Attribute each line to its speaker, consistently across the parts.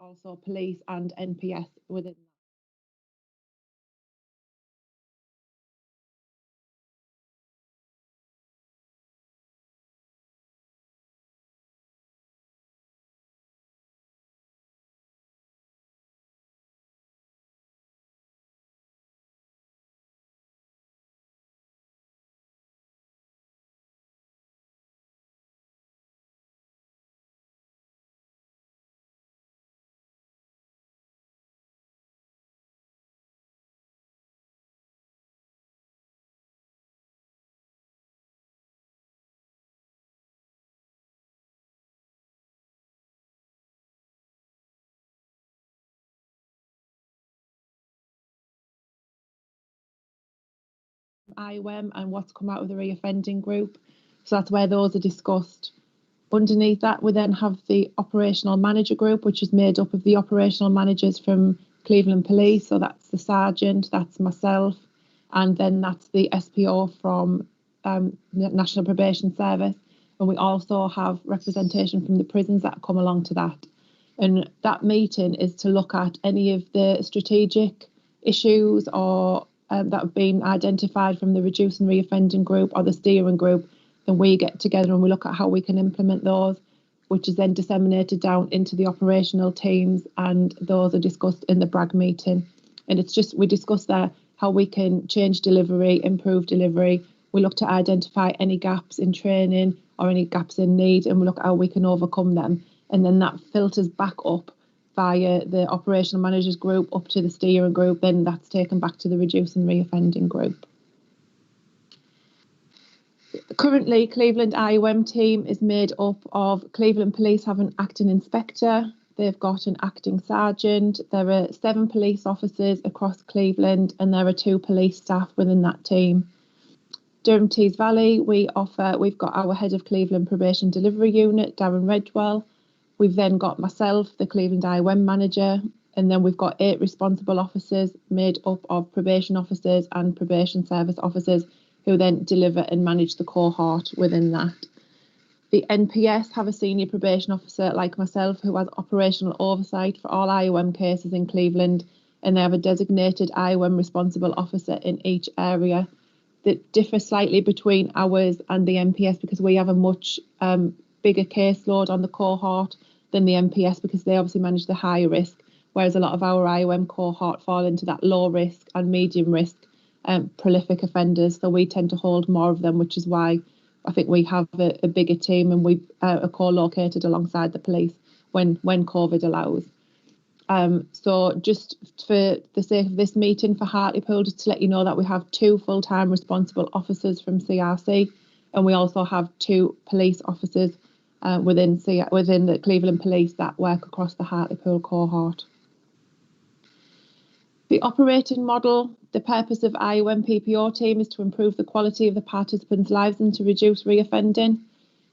Speaker 1: also police and NPS within that. IWEM and what's come out of the reoffending group. So that's where those are discussed. Underneath that, we then have the operational manager group, which is made up of the operational managers from Cleveland Police. So that's the sergeant, that's myself, and then that's the SPO from National Probation Service. And we also have representation from the prisons that come along to that. And that meeting is to look at any of the strategic issues or that have been identified from the reduce and reoffending group or the steering group. Then we get together and we look at how we can implement those, which is then disseminated down into the operational teams, and those are discussed in the BRAG meeting. And it's just, we discuss there how we can change delivery, improve delivery. We look to identify any gaps in training or any gaps in need, and we look at how we can overcome them. And then that filters back up via the operational managers group up to the steering group, then that's taken back to the reduce and reoffending group. Currently, Cleveland IOM team is made up of Cleveland Police have an acting inspector, they've got an acting sergeant, there are 7 police officers across Cleveland, and there are 2 police staff within that team. Durham Tees Valley, we've got our head of Cleveland Probation Delivery Unit, Darren Redwell. We've then got myself, the Cleveland IOM manager, and then we've got 8 responsible officers made up of probation officers and probation service officers who then deliver and manage the cohort within that. The NPS have a senior probation officer like myself who has operational oversight for all IOM cases in Cleveland, and they have a designated IOM responsible officer in each area. That differ slightly between ours and the NPS because we have a much bigger caseload on the cohort than the NPS because they obviously manage the high risk, whereas a lot of our IOM cohort fall into that low risk and medium risk prolific offenders. So we tend to hold more of them, which is why I think we have a bigger team, and we are co-located alongside the police when COVID allows. So just for the sake of this meeting for Hartlepool, just to let you know that we have 2 full-time responsible officers from CRC, and we also have 2 police officers within the Cleveland Police that work across the Hartlepool cohort. The operating model, the purpose of IOM PPO team is to improve the quality of the participants' lives and to reduce reoffending.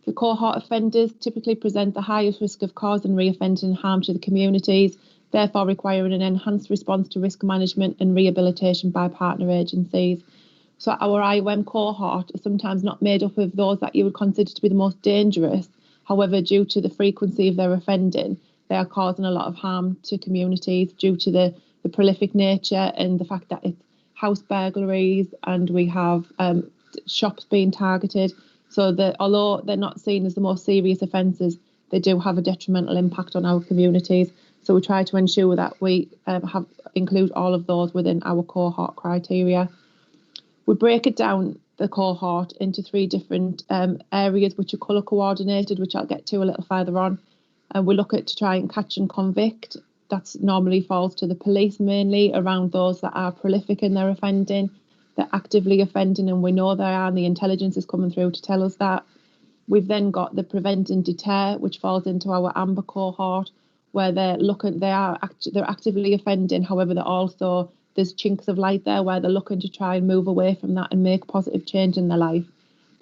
Speaker 1: The cohort offenders typically present the highest risk of causing reoffending harm to the communities, therefore requiring an enhanced response to risk management and rehabilitation by partner agencies. So our IOM cohort is sometimes not made up of those that you would consider to be the most dangerous. However, due to the frequency of their offending, they are causing a lot of harm to communities due to the prolific nature and the fact that it's house burglaries, and we have shops being targeted. So that although they're not seen as the most serious offences, they do have a detrimental impact on our communities. So we try to ensure that we include all of those within our cohort criteria. We break it down, the cohort, into 3 different areas which are colour coordinated, which I'll get to a little further on. And we look at to try and catch and convict. That's normally falls to the police mainly around those that are prolific in their offending. They're actively offending, and we know they are, and the intelligence is coming through to tell us that. We've then got the prevent and deter, which falls into our amber cohort, where they're actively offending. However, there's chinks of light there where they're looking to try and move away from that and make positive change in their life.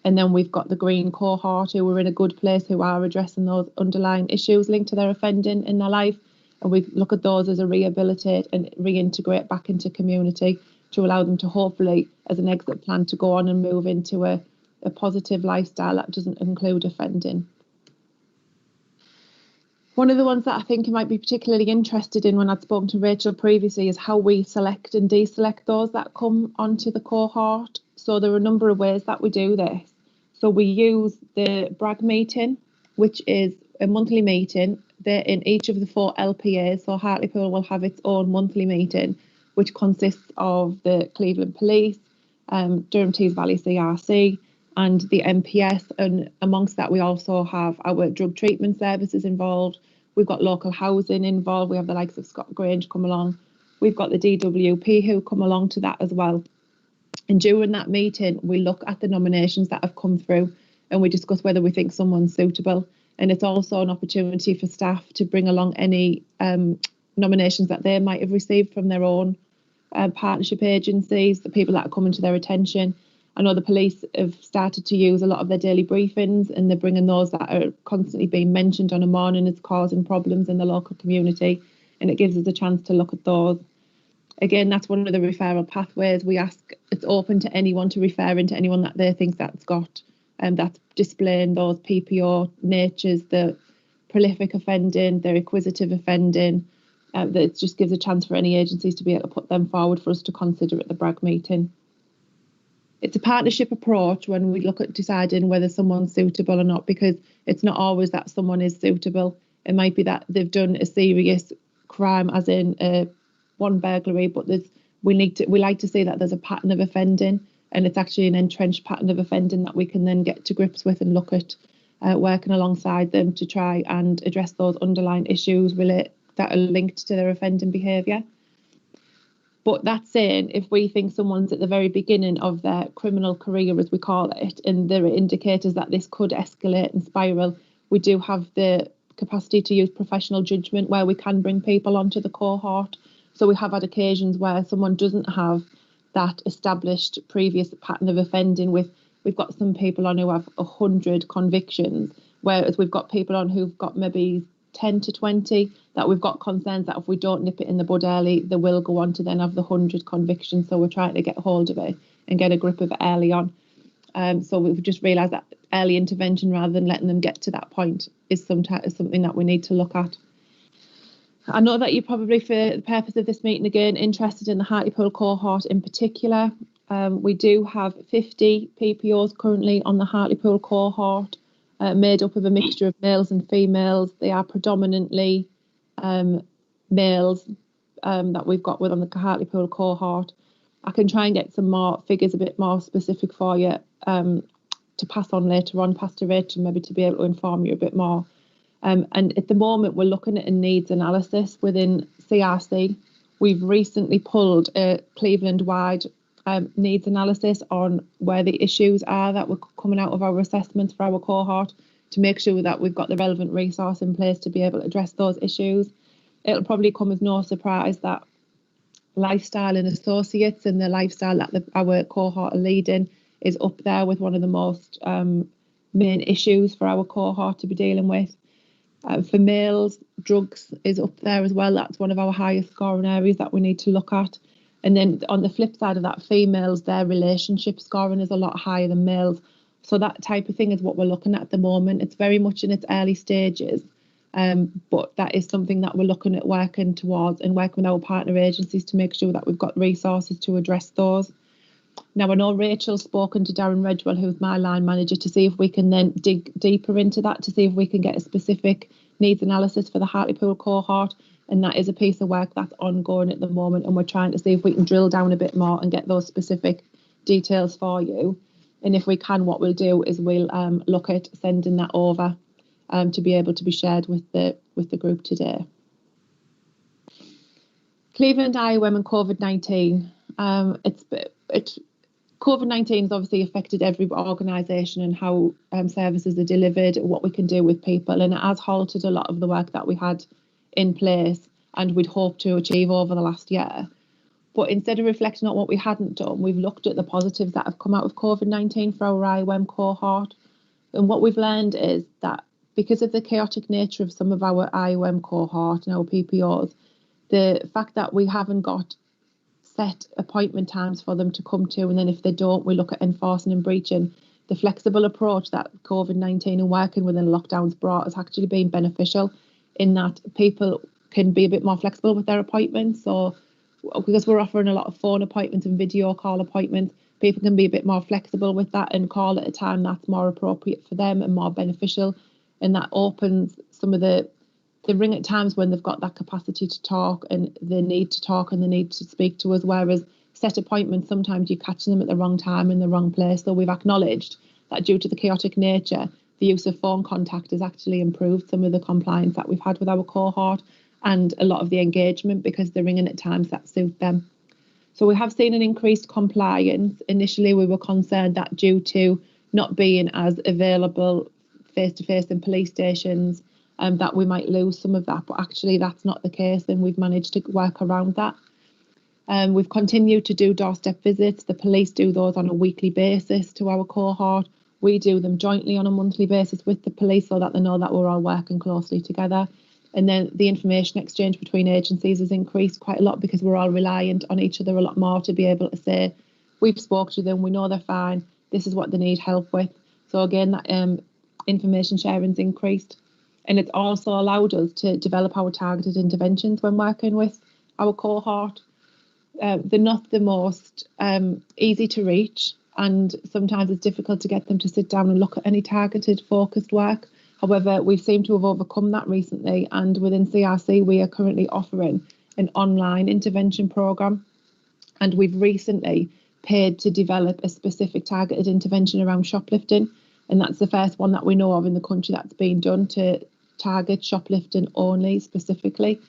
Speaker 1: And then we've got the green cohort who are in a good place, who are addressing those underlying issues linked to their offending in their life. And we look at those as a rehabilitate and reintegrate back into community to allow them to hopefully, as an exit plan, to go on and move into a positive lifestyle that doesn't include offending. One of the ones that I think you might be particularly interested in when I'd spoken to Rachel previously is how we select and deselect those that come onto the cohort. So there are a number of ways that we do this. So we use the brag meeting, which is a monthly meeting. They're in each of the 4 LPAs. So Hartlepool will have its own monthly meeting, which consists of the Cleveland Police, Durham Tees Valley CRC, and the MPS, and amongst that we also have our drug treatment services involved. We've got local housing involved. We have the likes of Scott Grange come along. We've got the DWP who come along to that as well. And during that meeting, we look at the nominations that have come through and we discuss whether we think someone's suitable. And it's also an opportunity for staff to bring along any nominations that they might have received from their own partnership agencies, the people that are coming to their attention. I know the police have started to use a lot of their daily briefings, and they're bringing those that are constantly being mentioned on a morning as causing problems in the local community, and it gives us a chance to look at those. Again, that's one of the referral pathways. We ask, it's open to anyone to refer into anyone that they think that's got, and that's displaying those PPO natures, the prolific offending, the acquisitive offending. That it just gives a chance for any agencies to be able to put them forward for us to consider at the brag meeting. It's a partnership approach when we look at deciding whether someone's suitable or not, because it's not always that someone is suitable. It might be that they've done a serious crime, as in one burglary, but we like to see that there's a pattern of offending, and it's actually an entrenched pattern of offending that we can then get to grips with and look at working alongside them to try and address those underlying issues that are linked to their offending behaviour. But that saying, if we think someone's at the very beginning of their criminal career, as we call it, and there are indicators that this could escalate and spiral, we do have the capacity to use professional judgment where we can bring people onto the cohort. So we have had occasions where someone doesn't have that established previous pattern of offending. We've got some people on who have 100 convictions, whereas we've got people on who've got maybe 10 to 20, that we've got concerns that if we don't nip it in the bud early, they will go on to then have the 100 convictions. So we're trying to get hold of it and get a grip of it early on. So we've just realised that early intervention, rather than letting them get to that point, is something that we need to look at. I know that you're probably, for the purpose of this meeting again, interested in the Hartlepool cohort in particular. We do have 50 PPOs currently on the Hartlepool cohort, made up of a mixture of males and females. They are predominantly males that we've got with on the Hartlepool cohort. I can try and get some more figures a bit more specific for you to pass on later on, Pastor Rachel, maybe to be able to inform you a bit more. And at the moment, we're looking at a needs analysis within CRC. We've recently pulled a Cleveland-wide needs analysis on where the issues are that were coming out of our assessments for our cohort, to make sure that we've got the relevant resource in place to be able to address those issues. It'll probably come as no surprise that lifestyle and associates and the lifestyle that our cohort are leading is up there with one of the most main issues for our cohort to be dealing with. For males, drugs is up there as well. That's one of our highest scoring areas that we need to look at. And then on the flip side of that, females, their relationship scoring is a lot higher than males. So that type of thing is what we're looking at the moment. It's very much in its early stages, but that is something that we're looking at working towards and working with our partner agencies to make sure that we've got resources to address those. Now, I know Rachel's spoken to Darren Redwell, who's my line manager, to see if we can then dig deeper into that, to see if we can get a specific needs analysis for the Hartlepool cohort. And that is a piece of work that's ongoing at the moment. And we're trying to see if we can drill down a bit more and get those specific details for you. And if we can, what we'll do is we'll look at sending that over to be able to be shared with the group today. Cleveland IOM and COVID-19. COVID-19 has obviously affected every organisation and how services are delivered, what we can do with people, and it has halted a lot of the work that we had in place and we'd hoped to achieve over the last year. But instead of reflecting on what we hadn't done, we've looked at the positives that have come out of COVID-19 for our IOM cohort. And what we've learned is that because of the chaotic nature of some of our IOM cohort and our PPOs, the fact that we haven't got set appointment times for them to come to, and then if they don't, we look at enforcing and breaching. The flexible approach that COVID-19 and working within lockdowns brought has actually been beneficial in that people can be a bit more flexible with their appointments. So because we're offering a lot of phone appointments and video call appointments, people can be a bit more flexible with that and call at a time that's more appropriate for them and more beneficial. And that opens some of the ring at times when they've got that capacity to talk and the need to talk and the need to speak to us, whereas set appointments, sometimes you're catching them at the wrong time in the wrong place. So we've acknowledged that due to the chaotic nature, the use of phone contact has actually improved some of the compliance that we've had with our cohort and a lot of the engagement because they're ringing at times that suit them. So we have seen an increased compliance. Initially, we were concerned that due to not being as available face-to-face in police stations, that we might lose some of that, but actually that's not the case, and we've managed to work around that. We've continued to do doorstep visits. The police do those on a weekly basis to our cohort. We do them jointly on a monthly basis with the police so that they know that we're all working closely together. And then the information exchange between agencies has increased quite a lot because we're all reliant on each other a lot more to be able to say, we've spoken to them, we know they're fine, this is what they need help with. So again, that information sharing's increased. And it's also allowed us to develop our targeted interventions when working with our cohort. They're not the most easy to reach, and sometimes it's difficult to get them to sit down and look at any targeted focused work. However, we've seemed to have overcome that recently, and within CRC we are currently offering an online intervention programme, and we've recently paid to develop a specific targeted intervention around shoplifting, and that's the first one that we know of in the country that's been done to target shoplifting only specifically.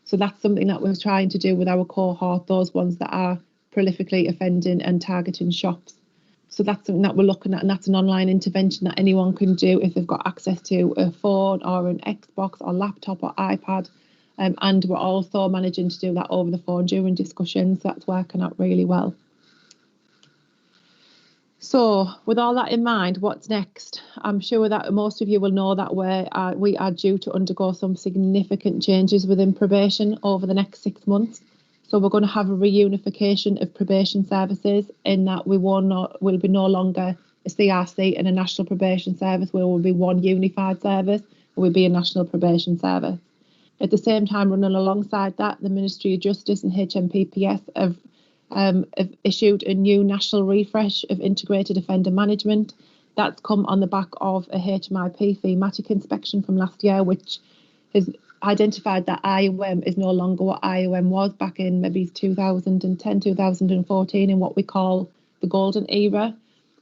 Speaker 1: So that's something that we're trying to do with our cohort, those ones that are prolifically offending and targeting shops. So that's something that we're looking at, and that's an online intervention that anyone can do if they've got access to a phone or an Xbox or laptop or iPad. And we're also managing to do that over the phone during discussions. So that's working out really well. So with all that in mind, what's next? I'm sure that most of you will know that we are due to undergo some significant changes within probation over the next 6 months. So we're going to have a reunification of probation services in that we'll be no longer a CRC and a national probation service. We will be one unified service. We'll be a national probation service. At the same time, running alongside that, the Ministry of Justice and HMPPS have issued a new national refresh of integrated offender management. That's come on the back of a HMIP thematic inspection from last year, which has identified that IOM is no longer what IOM was back in maybe 2010, 2014 in what we call the golden era.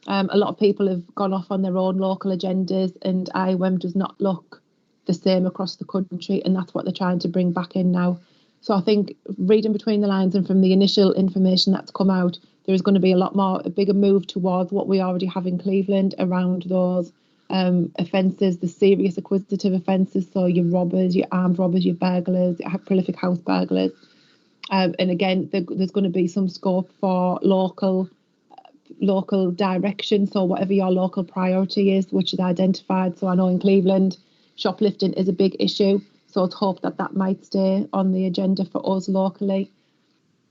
Speaker 1: A lot of people have gone off on their own local agendas, and IOM does not look the same across the country, and that's what they're trying to bring back in now. So I think reading between the lines and from the initial information that's come out, there is going to be a bigger move towards what we already have in Cleveland around those offences, the serious acquisitive offences, so your robbers, your armed robbers, your burglars, your prolific house burglars. And again, there's going to be some scope for local direction, so whatever your local priority is, which is identified. So I know in Cleveland, shoplifting is a big issue. So it's hoped that that might stay on the agenda for us locally.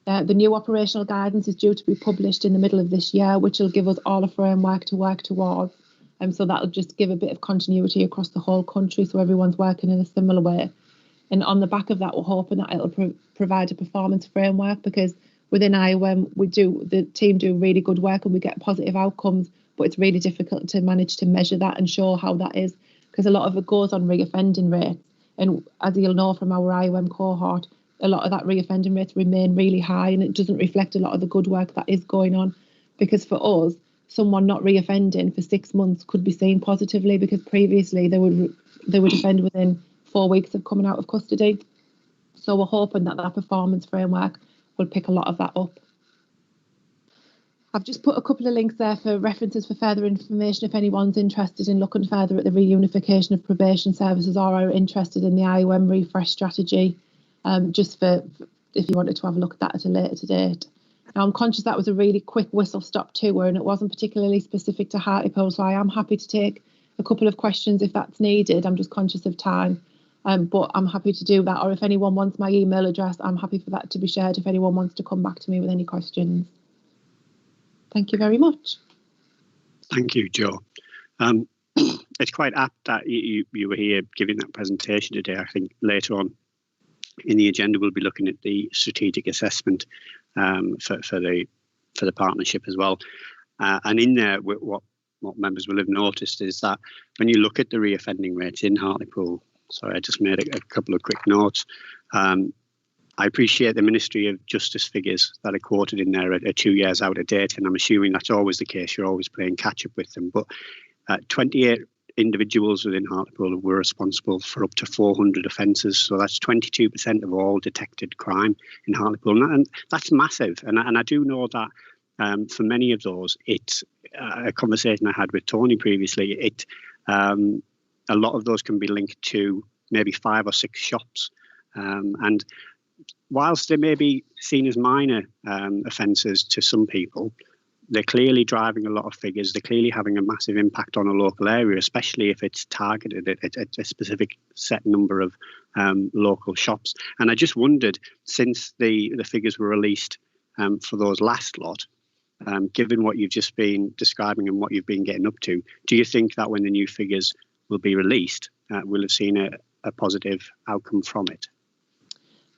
Speaker 1: The new operational guidance is due to be published in the middle of this year, which will give us all a framework to work towards. So that'll just give a bit of continuity across the whole country, so everyone's working in a similar way. And on the back of that, we're hoping that it'll provide a performance framework, because within IOM, the team do really good work and we get positive outcomes, but it's really difficult to manage to measure that and show how that is, because a lot of it goes on reoffending rates. And as you'll know from our IOM cohort, a lot of that reoffending rates remain really high, and it doesn't reflect a lot of the good work that is going on. Because for us, someone not reoffending for 6 months could be seen positively, because previously they would offend within 4 weeks of coming out of custody. So we're hoping that performance framework will pick a lot of that up. I've just put a couple of links there for references for further information if anyone's interested in looking further at the reunification of probation services or are interested in the IOM refresh strategy, just for if you wanted to have a look at that at a later date. Now, I'm conscious that was a really quick whistle-stop tour and it wasn't particularly specific to Hartlepool, so I am happy to take a couple of questions if that's needed. I'm just conscious of time, but I'm happy to do that. Or if anyone wants my email address, I'm happy for that to be shared if anyone wants to come back to me with any questions. Thank you very much.
Speaker 2: Thank you, Jo. it's quite apt that you were here giving that presentation today. I think later on in the agenda we'll be looking at the strategic assessment for the partnership as well. And in there, what members will have noticed is that when you look at the reoffending rates in Hartlepool, sorry, I just made a couple of quick notes. I appreciate the Ministry of Justice figures that are quoted in there are 2 years out of date, and I'm assuming that's always the case. You're always playing catch up with them. But 28 individuals within Hartlepool were responsible for up to 400 offences. So that's 22% of all detected crime in Hartlepool. And that's massive. And I do know that for many of those, it's a conversation I had with Tony previously. A lot of those can be linked to maybe 5 or 6 shops. And whilst they may be seen as minor offences to some people, they're clearly driving a lot of figures. They're clearly having a massive impact on a local area, especially if it's targeted at a specific set number of local shops. And I just wondered, since the figures were released for those last lot, given what you've just been describing and what you've been getting up to, do you think that when the new figures will be released, we'll have seen a positive outcome from it?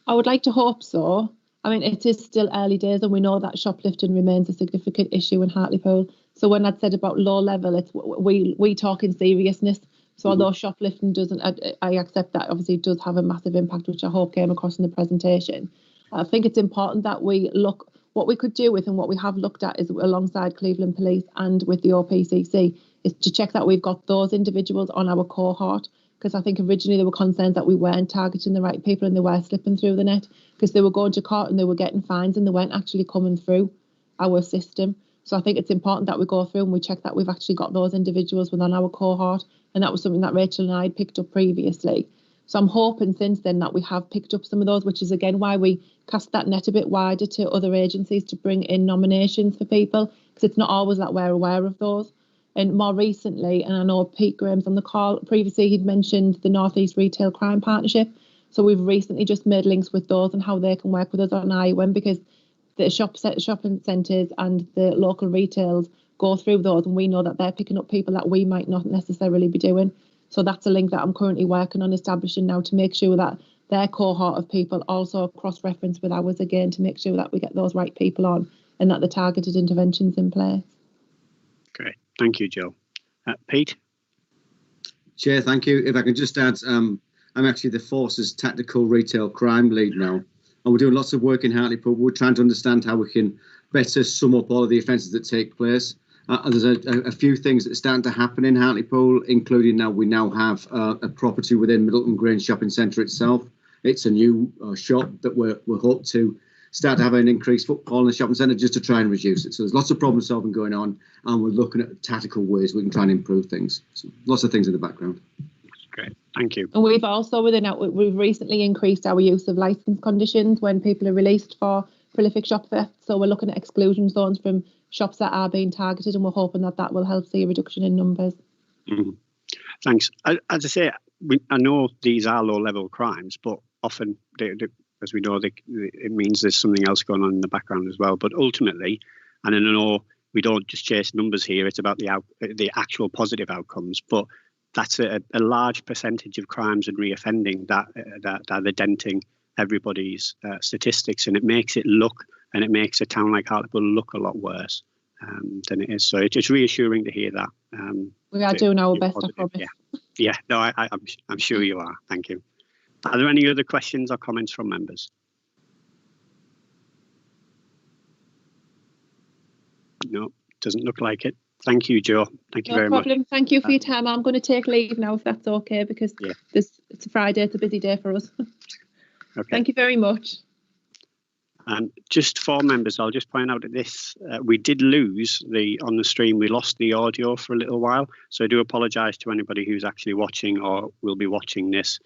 Speaker 1: I would like to hope so. I mean, it is still early days, and we know that shoplifting remains a significant issue in Hartlepool. So when I'd said about low level, it's we talk in seriousness. So although shoplifting doesn't, I accept that obviously it does have a massive impact, which I hope came across in the presentation. I think it's important that we look what we could do with, and what we have looked at is alongside Cleveland Police and with the OPCC, is to check that we've got those individuals on our cohort. Because I think originally there were concerns that we weren't targeting the right people and they were slipping through the net, because they were going to court and they were getting fines and they weren't actually coming through our system. So I think it's important that we go through and we check that we've actually got those individuals within our cohort. And that was something that Rachel and I had picked up previously. So I'm hoping since then that we have picked up some of those, which is again why we cast that net a bit wider to other agencies to bring in nominations for people, because it's not always that we're aware of those. And more recently, and I know Pete Graham's on the call, previously he'd mentioned the North East Retail Crime Partnership. So we've recently just made links with those and how they can work with us on IUM, because the shopping centres and the local retails go through those, and we know that they're picking up people that we might not necessarily be doing. So that's a link that I'm currently working on establishing now to make sure that their cohort of people also cross-reference with ours again, to make sure that we get those right people on and that the targeted intervention's in place.
Speaker 2: Great. Thank you, Joe. Pete?
Speaker 3: Chair, thank you. If I can just add, I'm actually the Force's Tactical Retail Crime Lead now, and we're doing lots of work in Hartlepool. We're trying to understand how we can better sum up all of the offences that take place. There's a few things that are starting to happen in Hartlepool, including we now have a property within Middleton Grange Shopping Centre itself. It's a new shop that we're hoping to start to have an increased footfall in the shopping centre just to try and reduce it. So there's lots of problem solving going on, and we're looking at tactical ways we can try and improve things. So lots of things in the background.
Speaker 2: Great, thank you.
Speaker 1: And we've also we've recently increased our use of licence conditions when people are released for prolific shop theft. So we're looking at exclusion zones from shops that are being targeted, and we're hoping that that will help see a reduction in numbers.
Speaker 2: Mm-hmm. Thanks. As I say, I know these are low-level crimes, but often as we know, it means there's something else going on in the background as well. But ultimately, and I know we don't just chase numbers here, it's about the actual positive outcomes. But that's a large percentage of crimes and reoffending that are denting everybody's statistics, and it makes it look, and it makes a town like Hartlepool look a lot worse than it is. So it's reassuring to hear that.
Speaker 1: We are doing our best, I promise.
Speaker 2: Yeah. No, I'm sure you are. Thank you. Are there any other questions or comments from members? No, doesn't look like it. Thank you, Joe. Thank you very much.
Speaker 1: No problem. Thank you for your time. I'm going to take leave now, if that's okay, because it's a Friday. It's a busy day for us. Okay. Thank you very much.
Speaker 2: Just for members, I'll just point out that this, we did lose on the stream, we lost the audio for a little while. So I do apologise to anybody who's actually watching or will be watching this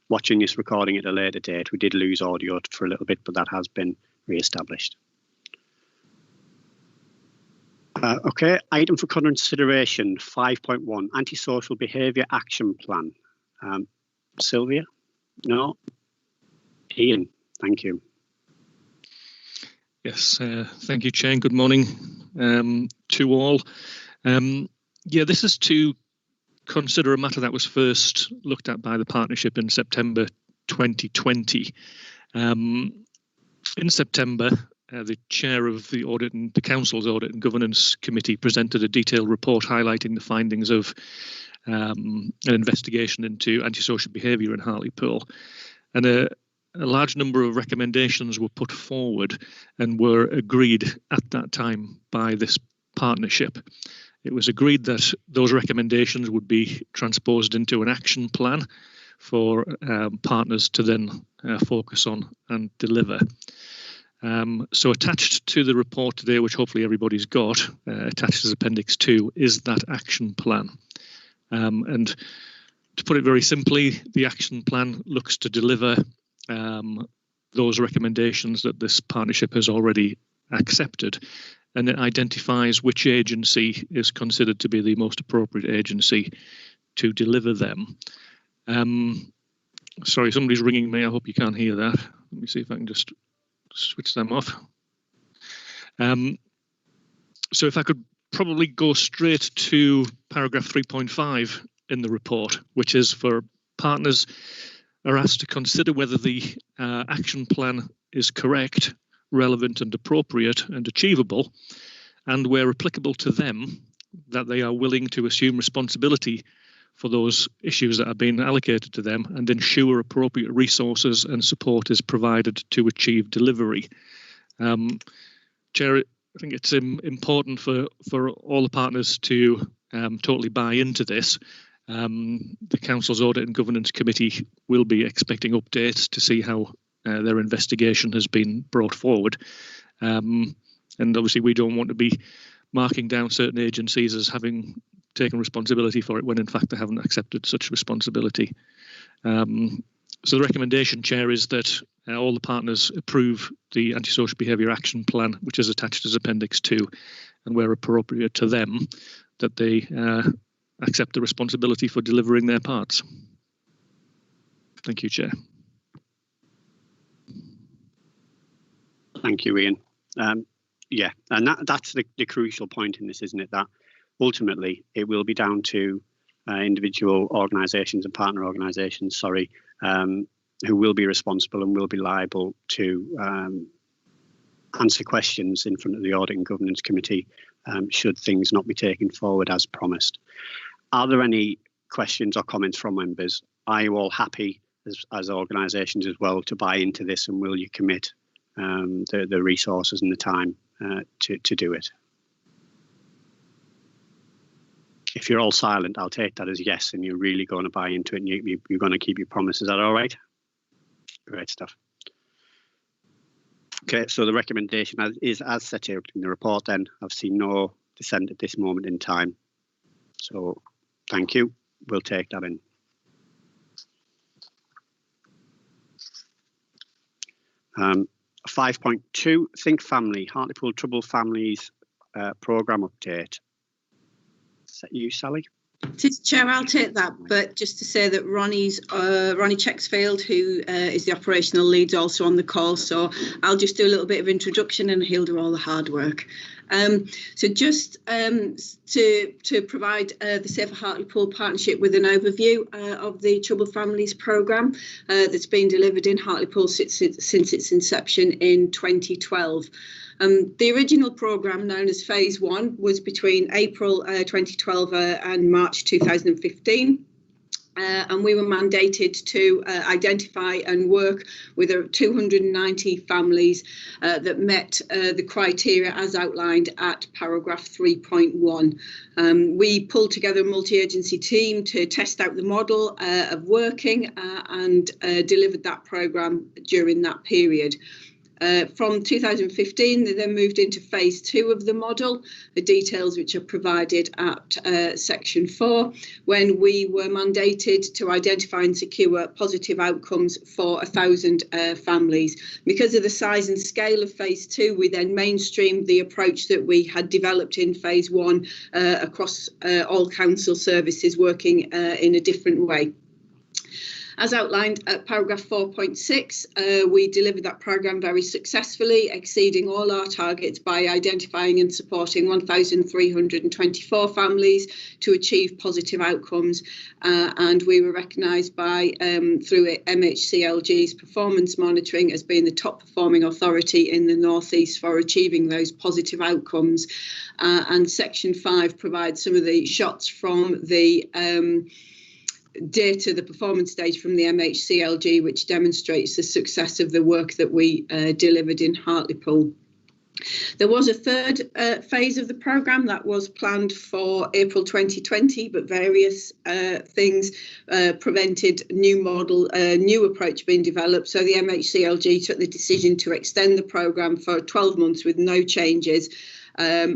Speaker 2: watching this recording at a later date. We did lose audio for a little bit, but that has been re-established. Okay, item for consideration 5.1, antisocial behaviour action plan. Sylvia? No? Ian, thank you.
Speaker 4: Yes, thank you, Chair. Good morning, to all. This is to consider a matter that was first looked at by the partnership in September 2020. In September, the chair of the audit and the council's audit and governance committee presented a detailed report highlighting the findings of an investigation into antisocial behaviour in Hartlepool, and a large number of recommendations were put forward and were agreed at that time by this partnership. It was agreed that those recommendations would be transposed into an action plan for partners to then focus on and deliver. So attached to the report today, which hopefully everybody's got, attached as Appendix 2, is that action plan. And to put it very simply, the action plan looks to deliver those recommendations that this partnership has already accepted, and it identifies which agency is considered to be the most appropriate agency to deliver them. Sorry, somebody's ringing me. I hope you can't hear that. Let me see if I can just switch them off. So if I could probably go straight to paragraph 3.5 in the report, which is for partners are asked to consider whether the action plan is correct, relevant and appropriate and achievable, and where applicable to them, that they are willing to assume responsibility for those issues that have been allocated to them and ensure appropriate resources and support is provided to achieve delivery. Chair, I think it's important for all the partners to totally buy into this. The Council's Audit and Governance Committee will be expecting updates to see how their investigation has been brought forward. And obviously we don't want to be marking down certain agencies as having taken responsibility for it when in fact they haven't accepted such responsibility. So the recommendation, Chair, is that all the partners approve the Antisocial Behaviour Action Plan, which is attached as Appendix 2, and where appropriate to them, that they accept the responsibility for delivering their parts. Thank you, Chair.
Speaker 2: Thank you, Ian. Yeah, and that's the crucial point in this, isn't it? That ultimately it will be down to individual organisations and partner organisations, who will be responsible and will be liable to answer questions in front of the Audit and Governance Committee should things not be taken forward as promised. Are there any questions or comments from members? Are you all happy as organisations as well to buy into this, and will you commit the resources and the time to do it? If you're all silent, I'll take that as yes, and you're really going to buy into it and you're going to keep your promise. Is that all right? Great stuff. Okay, so the recommendation is as set out in the report then. I've seen no dissent at this moment in time. So thank you. We'll take that in. Um, 5.2, Think Family, Hartlepool Troubled Families Programme Update. Is that you, Sally?
Speaker 5: It is, Chair, I'll take that, but just to say that Ronnie Checksfield, who is the operational lead, is also on the call, so I'll just do a little bit of introduction and he'll do all the hard work. So just to provide the Safer Hartlepool Partnership with an overview of the Troubled Families programme that's been delivered in Hartlepool since its inception in 2012. The original programme, known as Phase 1, was between April 2012 and March 2015. And we were mandated to identify and work with 290 families that met the criteria as outlined at paragraph 3.1. We pulled together a multi-agency team to test out the model of working and delivered that programme during that period. From 2015, they then moved into phase 2 of the model, the details which are provided at section 4, when we were mandated to identify and secure positive outcomes for 1,000 families. Because of the size and scale of phase 2, we then mainstreamed the approach that we had developed in phase 1 across all council services, working in a different way. As outlined at paragraph 4.6, we delivered that programme very successfully, exceeding all our targets by identifying and supporting 1,324 families to achieve positive outcomes. And we were recognised by through MHCLG's performance monitoring as being the top performing authority in the North East for achieving those positive outcomes. And section 5 provides some of the shots from the data, the performance data from the MHCLG, which demonstrates the success of the work that we delivered in Hartlepool. There was a third phase of the programme that was planned for April 2020, but various things prevented new approach being developed. So the MHCLG took the decision to extend the programme for 12 months with no changes,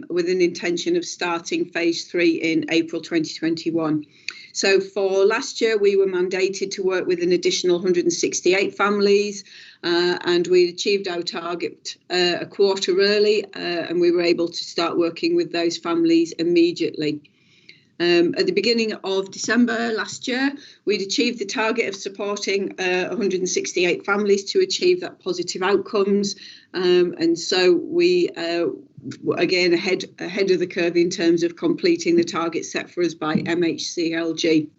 Speaker 5: with an intention of starting phase 3 in April 2021. So for last year, we were mandated to work with an additional 168 families, and we achieved our target a quarter early, and we were able to start working with those families immediately. At the beginning of December last year, we'd achieved the target of supporting 168 families to achieve that positive outcomes. And so we, again, ahead of the curve in terms of completing the target set for us by MHCLG.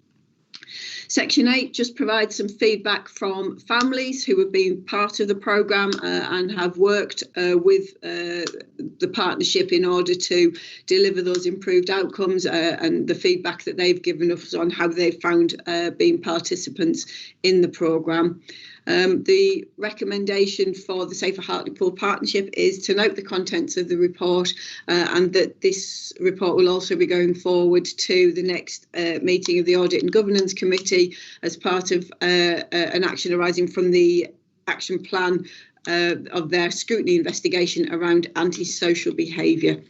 Speaker 5: Section 8 just provides some feedback from families who have been part of the programme and have worked with the partnership in order to deliver those improved outcomes, and the feedback that they've given us on how they found being participants in the programme. The recommendation for the Safer Hartlepool Partnership is to note the contents of the report, and that this report will also be going forward to the next meeting of the Audit and Governance Committee as part of an action arising from the action plan of their scrutiny investigation around antisocial behaviour.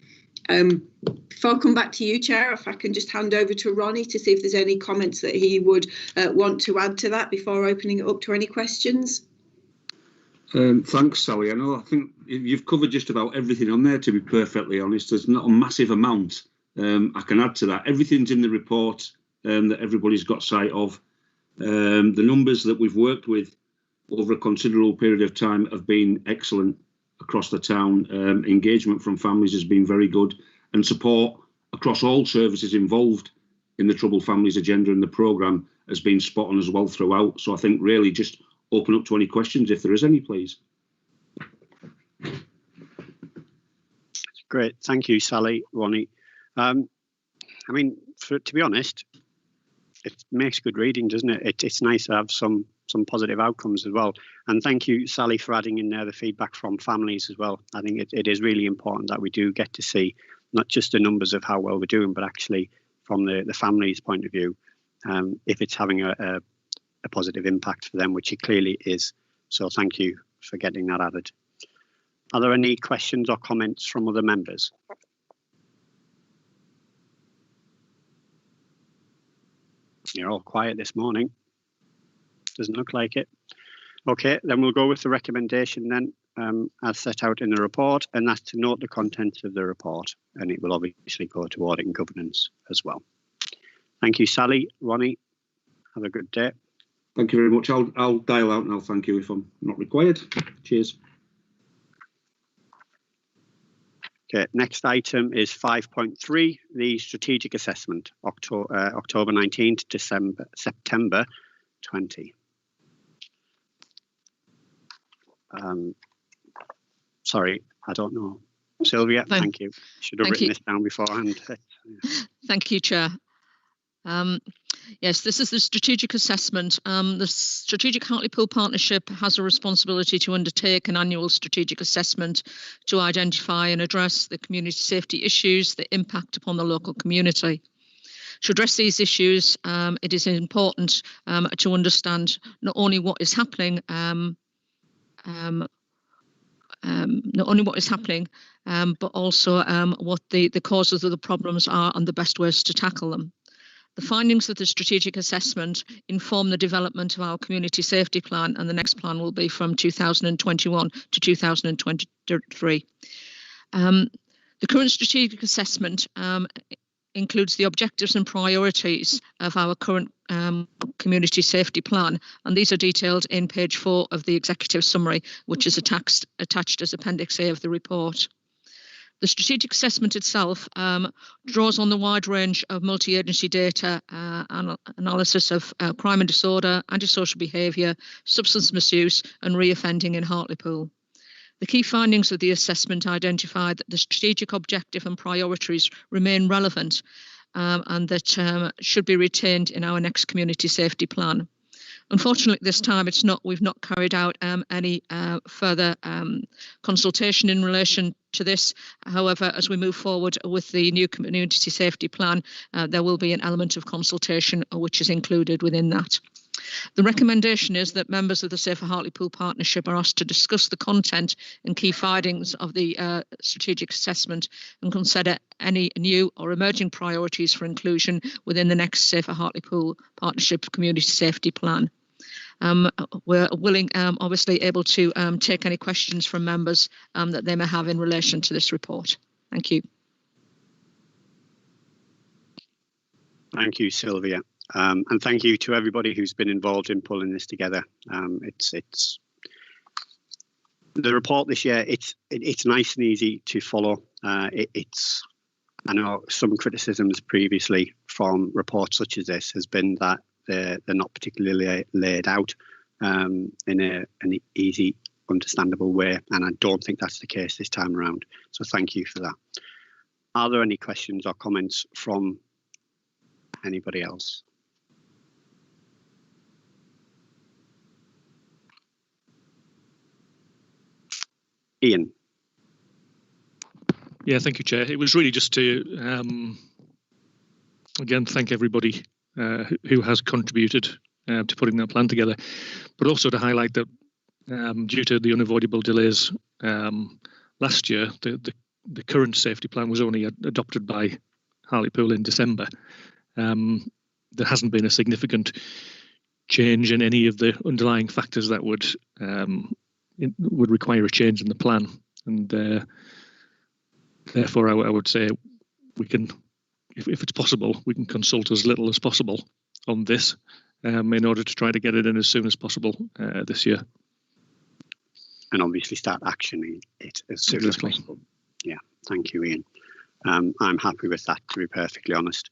Speaker 5: Before I come back to you, Chair, if I can just hand over to Ronnie to see if there's any comments that he would want to add to that before opening it up to any questions.
Speaker 6: Thanks, Sally. I think you've covered just about everything on there, to be perfectly honest. There's not a massive amount I can add to that. Everything's in the report that everybody's got sight of. The numbers that we've worked with over a considerable period of time have been excellent across the town. Engagement from families has been very good, and support across all services involved in the Troubled Families agenda and the programme has been spot on as well throughout. So I think really just open up to any questions if there is any, please.
Speaker 2: Great, thank you, Sally, Ronnie. I mean, to be honest, it makes good reading, doesn't it? It's nice to have some positive outcomes as well. And thank you, Sally, for adding in there the feedback from families as well. I think it is really important that we do get to see not just the numbers of how well we're doing, but actually from the family's point of view, if it's having a positive impact for them, which it clearly is. So thank you for getting that added. Are there any questions or comments from other members? You're all quiet this morning. Doesn't look like it. Okay, then we'll go with the recommendation then, as set out in the report, and that's to note the contents of the report, and it will obviously go to Audit and Governance as well. Thank you, Sally. Ronnie, have a good day.
Speaker 6: Thank you very much. I'll dial out now, thank you, if I'm not required. Cheers.
Speaker 2: Okay, next item is 5.3, the strategic assessment, October 19 to September 20. Sorry, I don't know. Sylvia, thank you. Should have written this down beforehand.
Speaker 7: Thank you, Chair. Yes, this is the strategic assessment. The Strategic Hartlepool Partnership has a responsibility to undertake an annual strategic assessment to identify and address the community safety issues that impact upon the local community. To address these issues, it is important to understand not only what is happening, but also what the causes of the problems are and the best ways to tackle them. The findings of the strategic assessment inform the development of our community safety plan, and the next plan will be from 2021 to 2023. The current strategic assessment includes the objectives and priorities of our current community safety plan, and these are detailed in page 4 of the executive summary, which is attached as Appendix A of the report. The strategic assessment itself draws on the wide range of multi-agency data analysis of crime and disorder, antisocial behaviour, substance misuse and reoffending in Hartlepool. The key findings of the assessment identified that the strategic objective and priorities remain relevant and that should be retained in our next community safety plan. Unfortunately, this time we've not carried out any further consultation in relation to this. However, as we move forward with the new community safety plan, there will be an element of consultation which is included within that. The recommendation is that members of the Safer Hartlepool Partnership are asked to discuss the content and key findings of the strategic assessment and consider any new or emerging priorities for inclusion within the next Safer Hartlepool Partnership Community Safety Plan. We're willing, obviously able to take any questions from members that they may have in relation to this report. Thank you.
Speaker 2: Thank you, Sylvia. And thank you to everybody who's been involved in pulling this together. It's the report this year. It's nice and easy to follow. I know some criticisms previously from reports such as this has been that they're not particularly laid out in an easy, understandable way, and I don't think that's the case this time around. So thank you for that. Are there any questions or comments from anybody else? Ian.
Speaker 4: Yeah, thank you, Chair. It was really just to, again, thank everybody who has contributed to putting that plan together, but also to highlight that due to the unavoidable delays last year, the current safety plan was only adopted by Hartlepool in December. There hasn't been a significant change in any of the underlying factors that would require a change in the plan, and therefore I would say we can, if it's possible, we can consult as little as possible on this in order to try to get it in as soon as possible this year.
Speaker 2: And obviously start actioning it as soon as possible. Yeah, thank you, Ian. I'm happy with that, to be perfectly honest.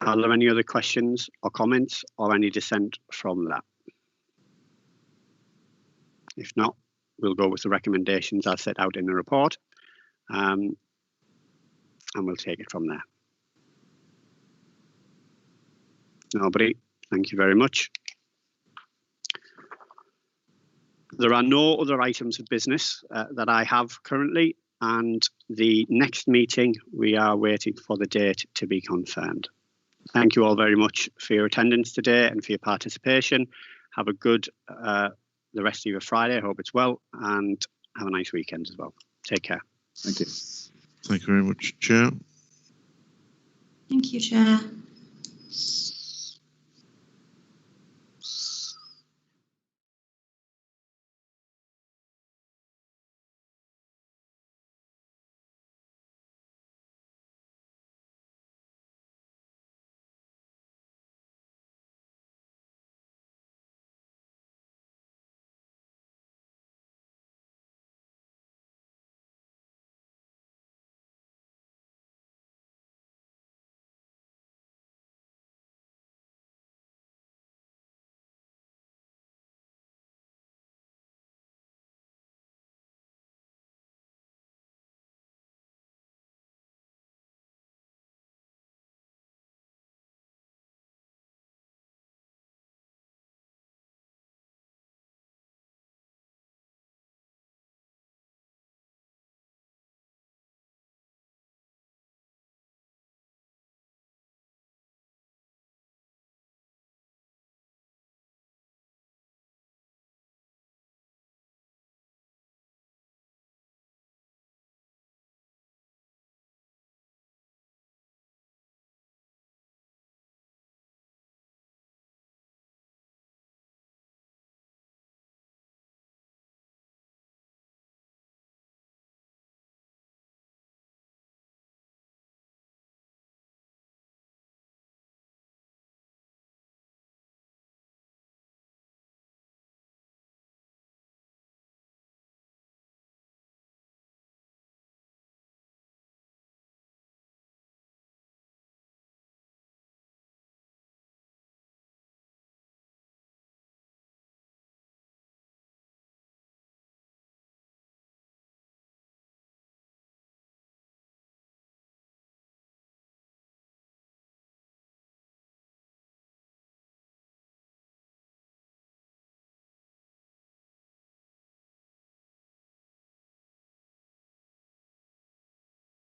Speaker 2: Are there any other questions or comments or any dissent from that? If not, we'll go with the recommendations as set out in the report, and we'll take it from there. Nobody? Thank you very much. There are no other items of business that I have currently, and the next meeting, we are waiting for the date to be confirmed. Thank you all very much for your attendance today and for your participation. Have a good the rest of your Friday. I hope it's well, and have a nice weekend as well. Take care.
Speaker 3: Thank you.
Speaker 8: Thank you very much, Chair.
Speaker 9: Thank you, Chair.